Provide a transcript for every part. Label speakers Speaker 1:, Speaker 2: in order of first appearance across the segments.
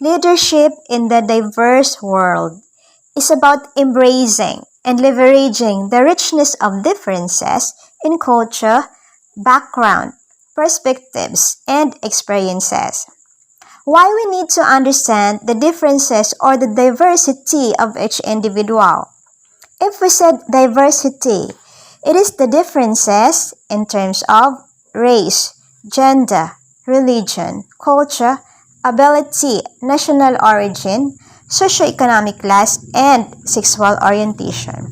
Speaker 1: Leadership in the diverse world is about embracing and leveraging the richness of differences in culture, background, perspectives, and experiences. Why we need to understand the differences or the diversity of each individual. If we said diversity, it is the differences in terms of race, gender, religion, culture, ability, national origin, socioeconomic class, and sexual orientation.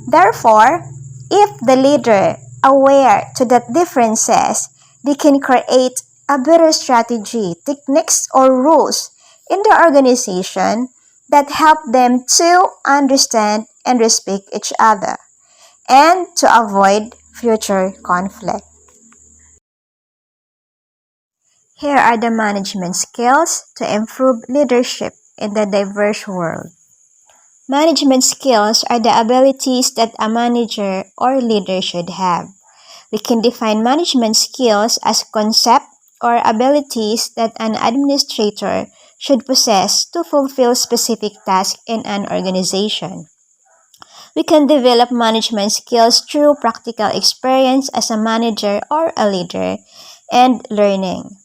Speaker 1: Therefore, if the leader aware to that differences, they can create a better strategy, techniques, or rules in the organization that help them to understand and respect each other and to avoid future conflict. Here are the management skills to improve leadership in the diverse world. Management skills are the abilities that a manager or leader should have. We can define management skills as concept or abilities that an administrator should possess to fulfill specific tasks in an organization. We can develop management skills through practical experience as a manager or a leader and learning.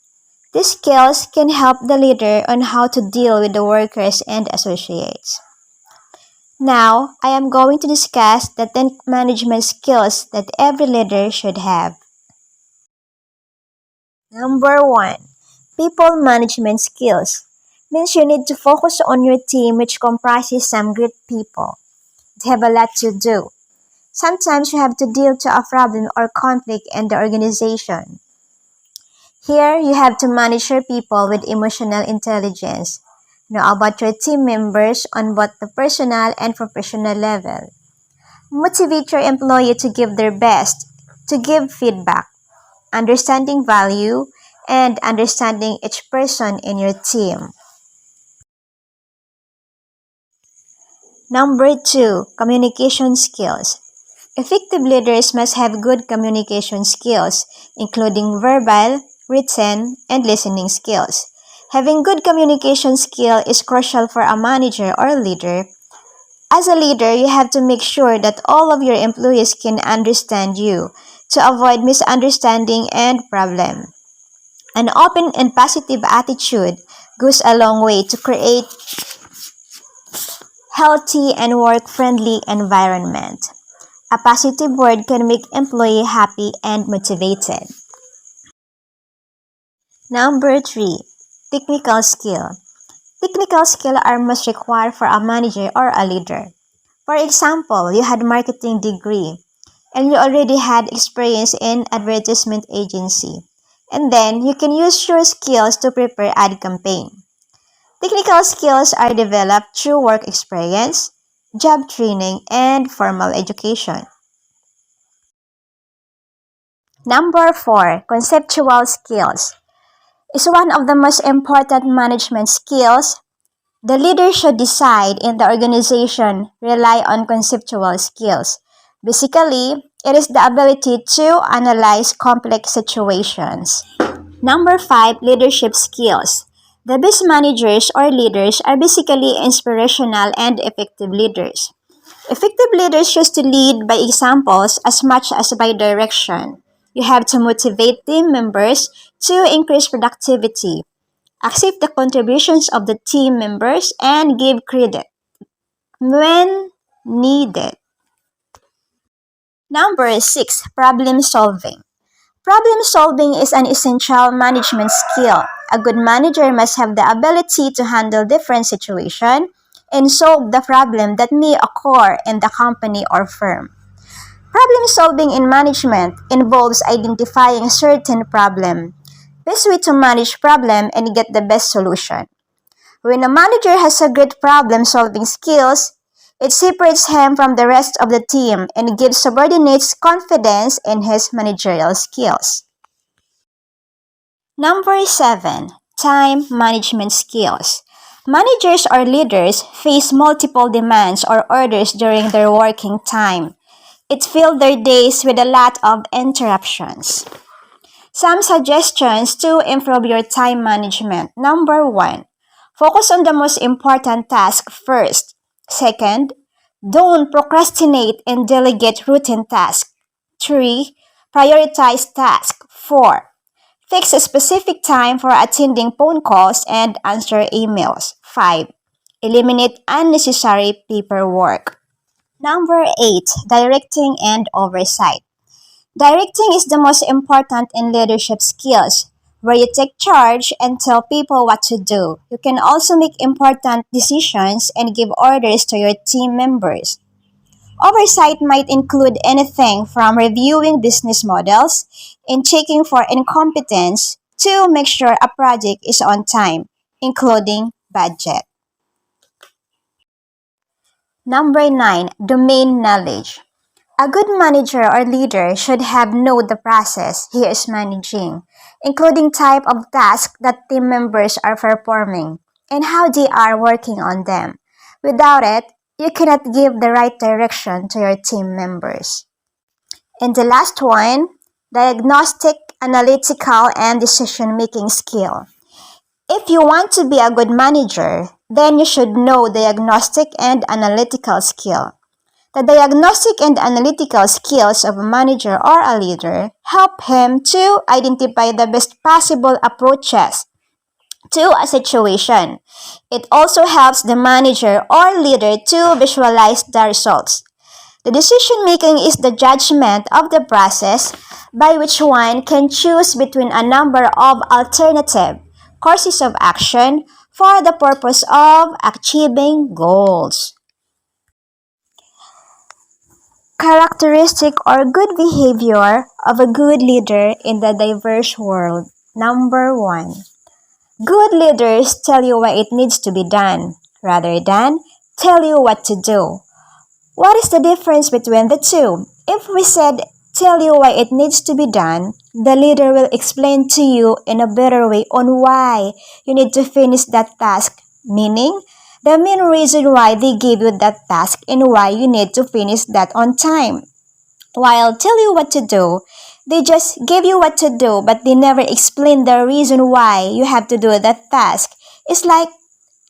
Speaker 1: These skills can help the leader on how to deal with the workers and associates. Now, I am going to discuss the 10 management skills that every leader should have. Number 1. People management skills means you need to focus on your team, which comprises some great people. They have a lot to do. Sometimes you have to deal to a problem or conflict in the organization. Here, you have to manage your people with emotional intelligence. Know about your team members on both the personal and professional level. Motivate your employee to give their best, to give feedback, understanding value, and understanding each person in your team. Number 2, communication skills. Effective leaders must have good communication skills, including verbal, written, and listening skills. Having good communication skill is crucial for a manager or leader. As a leader, you have to make sure that all of your employees can understand you to avoid misunderstanding and problem. An open and positive attitude goes a long way to create healthy and work-friendly environment. A positive word can make employee happy and motivated. Number 3, technical skill. Technical skill are must required for a manager or a leader. For example, you had marketing degree and you already had experience in advertisement agency. And then you can use your skills to prepare ad campaign. Technical skills are developed through work experience, job training, and formal education. Number 4, conceptual skills is one of the most important management skills. The leader should decide in the organization rely on conceptual skills. Basically, it is the ability to analyze complex situations. Number 5, leadership skills. The best managers or leaders are basically inspirational and effective leaders. Effective leaders choose to lead by examples as much as by direction. You have to motivate team members to increase productivity, accept the contributions of the team members, and give credit when needed. Number 6, problem solving. Problem solving is an essential management skill. A good manager must have the ability to handle different situations and solve the problem that may occur in the company or firm. Problem solving in management involves identifying certain problem, best way to manage problem and get the best solution. When a manager has a great problem-solving skills, it separates him from the rest of the team and gives subordinates confidence in his managerial skills. Number 7, time management skills. Managers or leaders face multiple demands or orders during their working time. It fills their days with a lot of interruptions. Some suggestions to improve your time management. Number 1, Focus on the most important task first. Second, don't procrastinate and delegate routine tasks. 3. Prioritize tasks. 4. Fix a specific time for attending phone calls and answer emails. 5. Eliminate unnecessary paperwork. Number 8. Directing and oversight. Directing is the most important in leadership skills, where you take charge and tell people what to do. You can also make important decisions and give orders to your team members. Oversight might include anything from reviewing business models and checking for incompetence to make sure a project is on time, including budget. Number 9. Domain knowledge. A good manager or leader should have know the process he is managing, including type of tasks that team members are performing and how they are working on them. Without it, you cannot give the right direction to your team members. And the last one, diagnostic, analytical, and decision-making skill. If you want to be a good manager, then you should know diagnostic and analytical skill. The diagnostic and analytical skills of a manager or a leader help him to identify the best possible approaches to a situation. It also helps the manager or leader to visualize the results. The decision making is the judgment of the process by which one can choose between a number of alternative courses of action for the purpose of achieving goals. Characteristic or good behavior of a good leader in the diverse world. Number 1. Good leaders tell you why it needs to be done, rather than tell you what to do. What is the difference between the two? If we said, tell you why it needs to be done, the leader will explain to you in a better way on why you need to finish that task, meaning the main reason why they gave you that task and why you need to finish that on time. While tell you what to do, they just give you what to do but they never explain the reason why you have to do that task. It's like,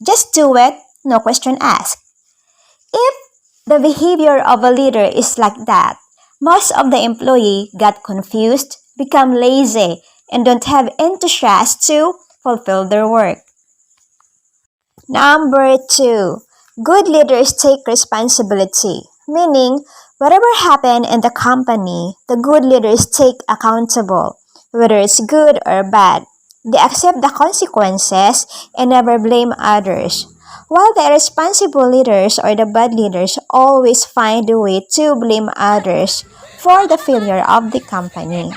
Speaker 1: just do it, no question asked. If the behavior of a leader is like that, most of the employee got confused, become lazy, and don't have enthusiasm to fulfill their work. Number 2. Good leaders take responsibility, meaning whatever happened in the company, the good leaders take accountable, whether it's good or bad. They accept the consequences and never blame others. While the irresponsible leaders or the bad leaders always find a way to blame others for the failure of the company.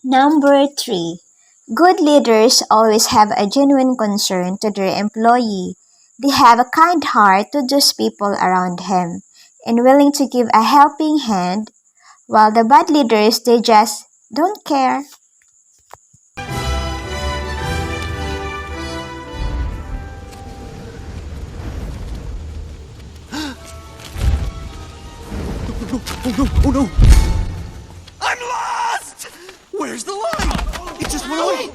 Speaker 1: Number 3. Good leaders always have a genuine concern to their employee. They have a kind heart to those people around him and willing to give a helping hand, while the bad leaders, they just don't care.
Speaker 2: Oh no! I'm lost! Where's the line? It just went away!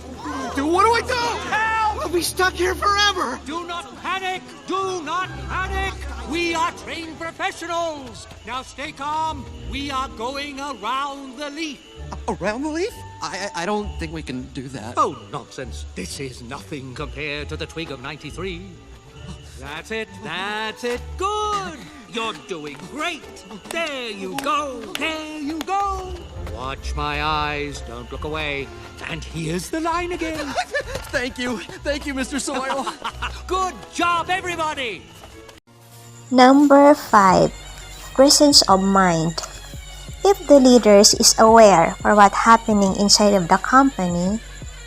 Speaker 2: What do I do?
Speaker 3: Help!
Speaker 2: We'll be stuck here forever!
Speaker 3: Do not panic! Do not panic! We are trained professionals! Now stay calm. We are going around the leaf.
Speaker 2: Around the leaf? I don't think we can do that.
Speaker 3: Oh, nonsense. This is nothing compared to the twig of 93. That's it. That's it. Good. You're doing great. There you go. There you go. Watch my eyes. Don't look away. And here's the line again.
Speaker 2: Thank you. Thank you, Mr. Soil.
Speaker 3: Good job, everybody.
Speaker 1: Number 5. Presence of mind. If the leader is aware for what's happening inside of the company,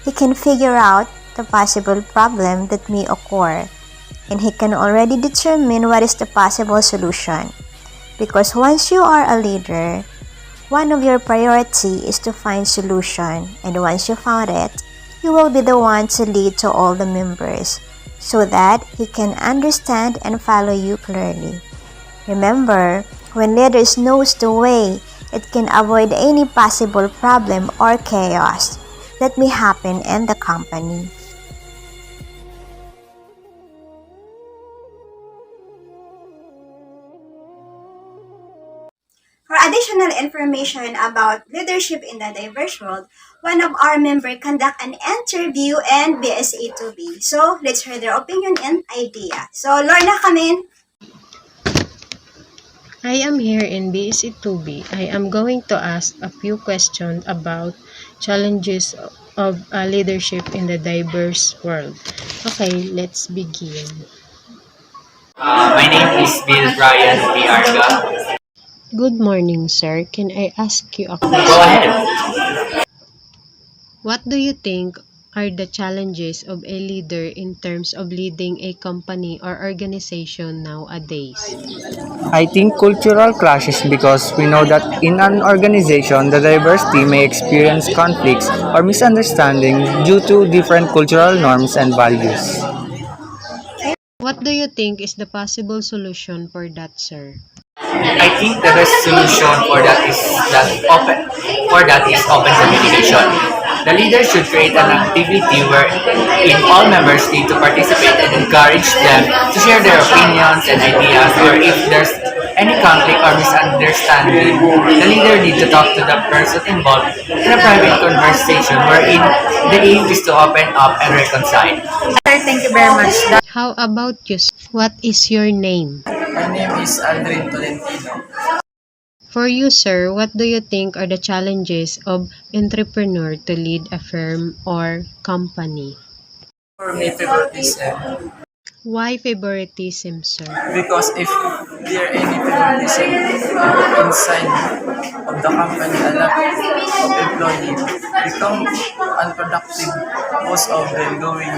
Speaker 1: he can figure out the possible problem that may occur, and he can already determine what is the possible solution. Because once you are a leader, one of your priority is to find solution, and once you found it, you will be the one to lead to all the members so that he can understand and follow you clearly. Remember, when leaders knows the way, it can avoid any possible problem or chaos that may happen in the company. additional information about leadership in the diverse world, one of our members conduct an interview and BSA2B. So, let's hear their opinion and idea. So, Lorna, come in.
Speaker 4: I am here in BSC2B. I am going to ask a few questions about challenges of leadership in the diverse world. Okay, let's begin.
Speaker 5: My name is Bill Brian P. Arga.
Speaker 4: Good morning, sir. Can I ask you a
Speaker 5: Go
Speaker 4: question?
Speaker 5: ahead.
Speaker 4: What do you think are the challenges of a leader in terms of leading a company or organization nowadays?
Speaker 6: I think cultural clashes because we know that in an organization, the diversity may experience conflicts or misunderstanding due to different cultural norms and values.
Speaker 4: What do you think is the possible solution for that, sir?
Speaker 5: I think the best solution for that is open communication. The leader should create an activity wherein all members need to participate and encourage them to share their opinions and ideas, or if there's any conflict or misunderstanding, the leader needs to talk to the person involved in a private conversation wherein the aim is to open up and reconcile.
Speaker 7: Thank you very much.
Speaker 4: How about you, sir? What is your name?
Speaker 8: My name is Aldrin Tolentino.
Speaker 4: For you, sir, what do you think are the challenges of entrepreneur to lead a firm or company?
Speaker 8: For me, favoritism.
Speaker 4: Why favoritism, sir?
Speaker 8: Because if there any favoritism inside of the company, a lot of employees become unproductive. Most of them going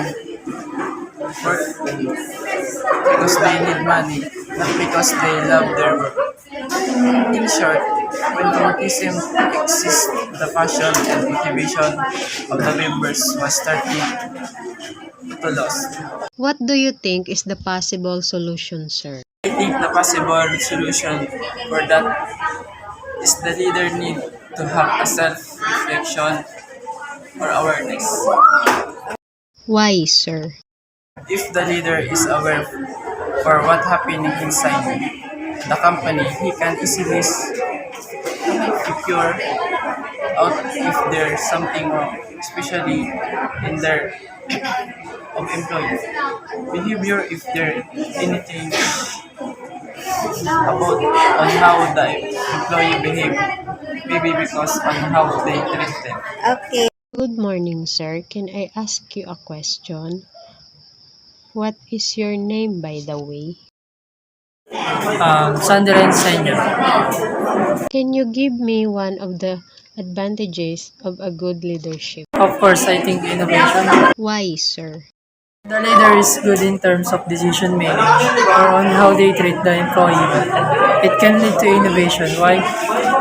Speaker 8: work because they need money, not because they love their work. In short, when favoritism exists, the passion and motivation of the members was starting to lose.
Speaker 4: What do you think is the possible solution, sir?
Speaker 8: I think the possible solution for that is the leader need to have a self-reflection or awareness.
Speaker 4: Why, sir?
Speaker 8: If the leader is aware for what happening inside the company, he can easily figure out if there's something wrong, especially in their of employee behavior. If there anything about on how the employee behave, maybe because on how they treat them.
Speaker 1: Okay.
Speaker 4: Good morning, sir. Can I ask you a question? What is your name, by the way?
Speaker 8: Sunderland Senior.
Speaker 4: Can you give me one of the advantages of a good leadership?
Speaker 8: Of course, I think innovation.
Speaker 4: Why, sir?
Speaker 8: The leader is good in terms of decision making or on how they treat the employee. It can lead to innovation. Why?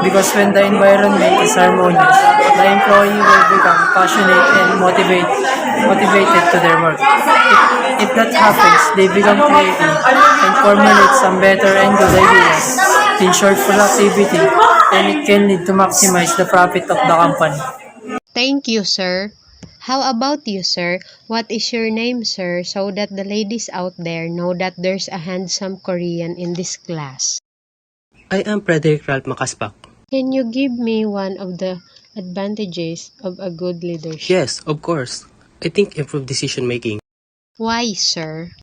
Speaker 8: Because when the environment is harmonious, the employee will become passionate and motivated to their work. If that happens, they become creative and formulate some better and good ideas. In short, productivity, and it can lead to maximize the profit of the company.
Speaker 4: Thank you, sir. How about you, sir? What is your name, sir, so that the ladies out there know that there's a handsome Korean in this class?
Speaker 9: I am Frederick Ralph Makaspak.
Speaker 4: Can you give me one of the advantages of a good leadership?
Speaker 9: Yes, of course. I think improved decision making.
Speaker 4: Why, sir?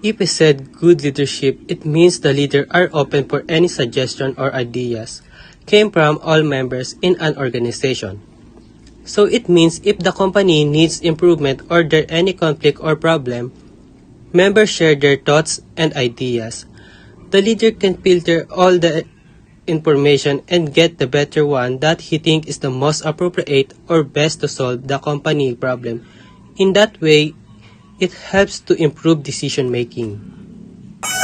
Speaker 9: If I said good leadership, it means the leader are open for any suggestion or ideas came from all members in an organization. So it means if the company needs improvement or there any conflict or problem, members share their thoughts and ideas. The leader can filter all the information and get the better one that he thinks is the most appropriate or best to solve the company problem. In that way, it helps to improve decision making.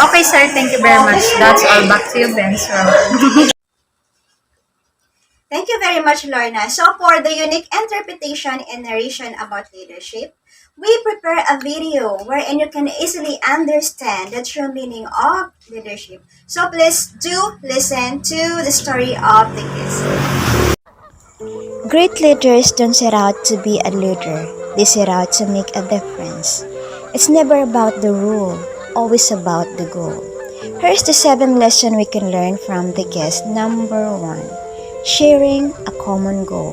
Speaker 7: Okay, sir. Thank you very much. That's all. Back to you, Ben.
Speaker 1: Thank you very much, Lorna. So for the unique interpretation and narration about leadership, we prepare a video wherein you can easily understand the true meaning of leadership. So please do listen to the story of the kids. Great leaders don't set out to be a leader. They set out to make a difference. It's never about the rule, always about the goal. Here's the 7 lessons we can learn from the guest. Number 1. Sharing a common goal.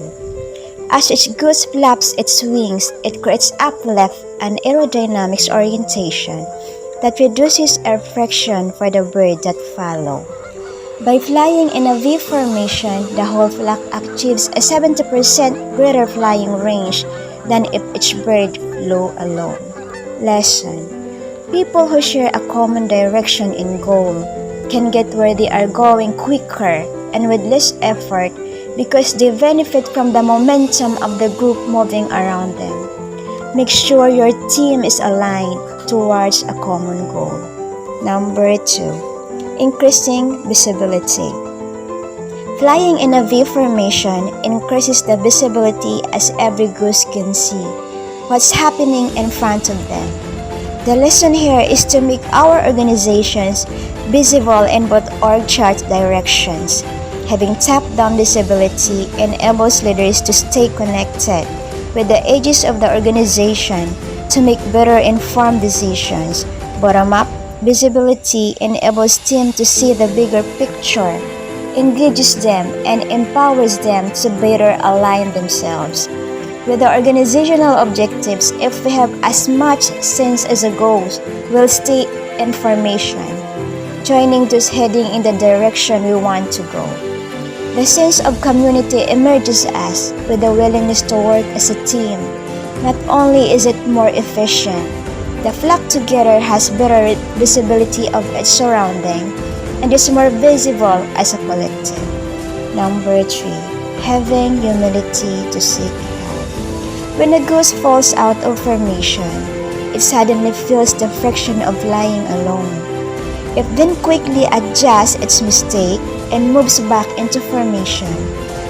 Speaker 1: As each goose flaps its wings, it creates uplift and aerodynamics orientation that reduces air friction for the bird that follow. By flying in a V formation, the whole flock achieves a 70% greater flying range than if each bird flew alone. Lesson: people who share a common direction and goal can get where they are going quicker and with less effort because they benefit from the momentum of the group moving around them. Make sure your team is aligned towards a common goal. Number 2. Increasing visibility. Flying in a V formation increases the visibility as every goose can see what's happening in front of them. The lesson here is to make our organizations visible in both org chart directions. Having top-down visibility enables leaders to stay connected with the edges of the organization to make better informed decisions. Bottom-up visibility enables teams to see the bigger picture, engages them, and empowers them to better align themselves with the organizational objectives. If we have as much sense as a goal, we'll stay in formation, joining those heading in the direction we want to go. The sense of community emerges as with the willingness to work as a team. Not only is it more efficient, the flock together has better visibility of its surrounding and is more visible as a collective. Number 3. Having humility to seek help. When a goose falls out of formation, it suddenly feels the friction of flying alone. It then quickly adjusts its mistake and moves back into formation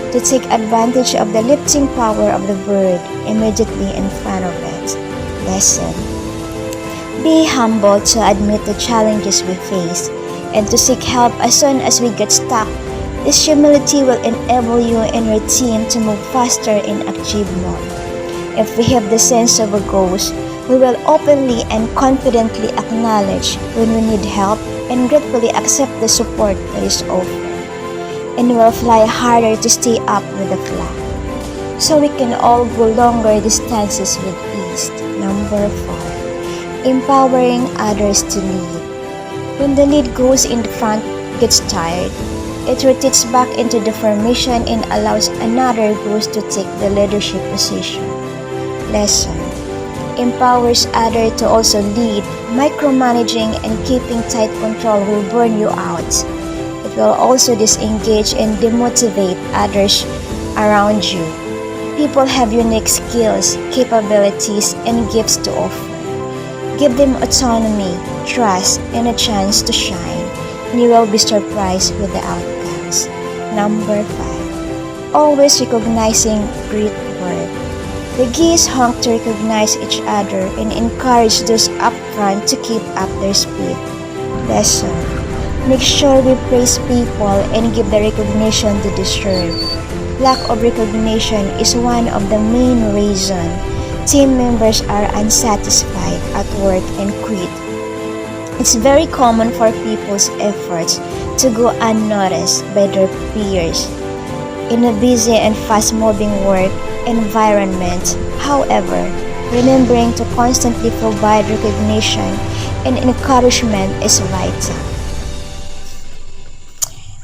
Speaker 1: to take advantage of the lifting power of the bird immediately in front of it. Lesson: be humble to admit the challenges we face and to seek help as soon as we get stuck. This humility will enable you and your team to move faster and achieve more. If we have the sense of a goal, we will openly and confidently acknowledge when we need help and gratefully accept the support that is offered. And we will fly harder to stay up with the flock, so we can all go longer distances with ease. Number 4. Empowering others to lead. When the lead goes in the front gets tired, it rotates back into the formation and allows another goose to take the leadership position. Lesson: empowers others to also lead. Micromanaging and keeping tight control will burn you out. It will also disengage and demotivate others around you. People have unique skills, capabilities, and gifts to offer. Give them autonomy, trust, and a chance to shine, and you will be surprised with the outcomes. Number 5. Always recognizing great work. The geese honk to recognize each other and encourage those up front to keep up their speed. Lesson: make sure we praise people and give the recognition they deserve. Lack of recognition is one of the main reasons team members are unsatisfied at work and quit. It's very common for people's efforts to go unnoticed by their peers in a busy and fast-moving work environment. However, remembering to constantly provide recognition and encouragement is vital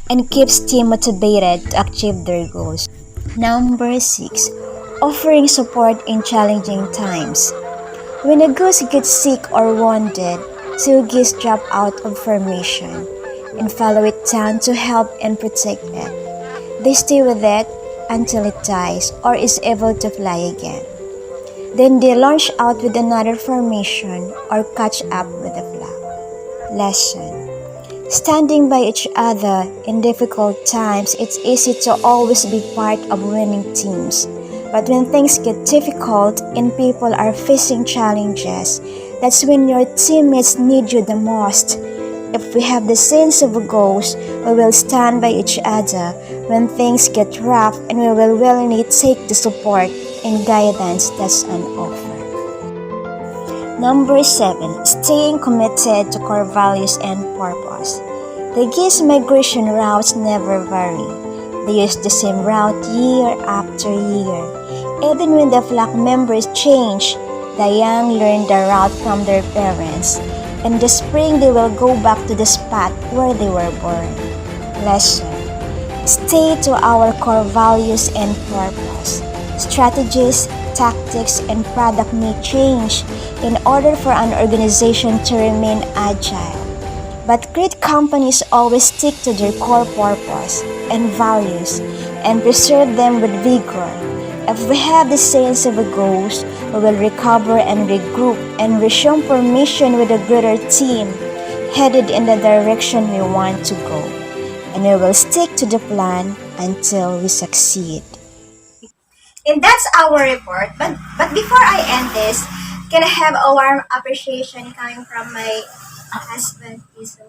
Speaker 1: and keeps team motivated to achieve their goals. Number 6. Offering support in challenging times. When a goose gets sick or wounded, 2 geese drop out of formation and follow it down to help and protect it. They stay with it until it dies or is able to fly again. Then they launch out with another formation or catch up with the flock. Lesson: standing by each other in difficult times, it's easy to always be part of winning teams. But when things get difficult and people are facing challenges, that's when your teammates need you the most. If we have the sense of a goal, we will stand by each other when things get rough, and we will willingly take the support and guidance that's on offer. Number 7. Staying committed to core values and purpose. The GIS migration routes never vary. They use the same route year after year. Even when the flock members change, the young learn the route from their parents. In the spring, they will go back to the spot where they were born. Lesson. Stay to our core values and purpose. Strategies, tactics, and product may change in order for an organization to remain agile. But great companies always stick to their core purpose and values and preserve them with vigor. If we have the sense of a ghost, we will recover and regroup and resume formation with a greater team headed in the direction we want to go. And we will stick to the plan until we succeed.
Speaker 10: And that's our report. But before I end this, can I have a warm appreciation coming from my husband, Iso?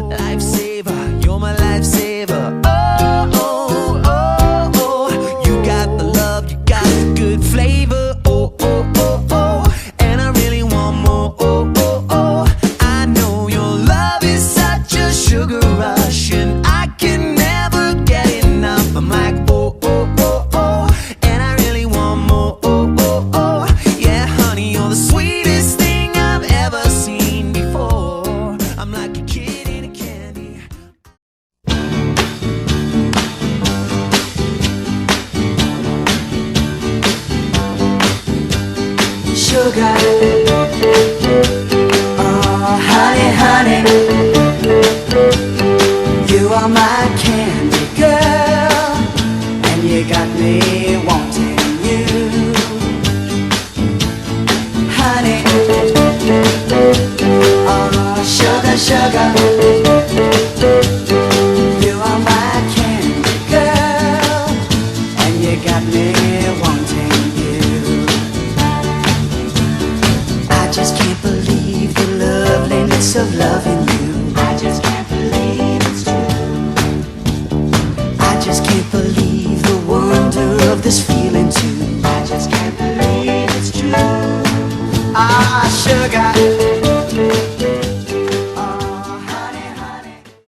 Speaker 2: Lifesaver, you're my lifesaver. Oh, oh, oh, oh. You got the love, you got the good flavor. Oh, oh, oh, oh. And I really want more. Oh, oh, oh. I know your love is such a sugar rush, and I can never get enough. I'm like, oh, oh, oh, oh. And I really want more. Oh, oh, oh. Yeah, honey, you're the sweetest thing I've ever seen before. I'm like a kid in a candy. Sugar, oh honey, honey, you are my candy girl, and you got me wanting you, honey, oh sugar, sugar, you are my candy girl, and you got me wanting you. I just can't believe the loveliness of loving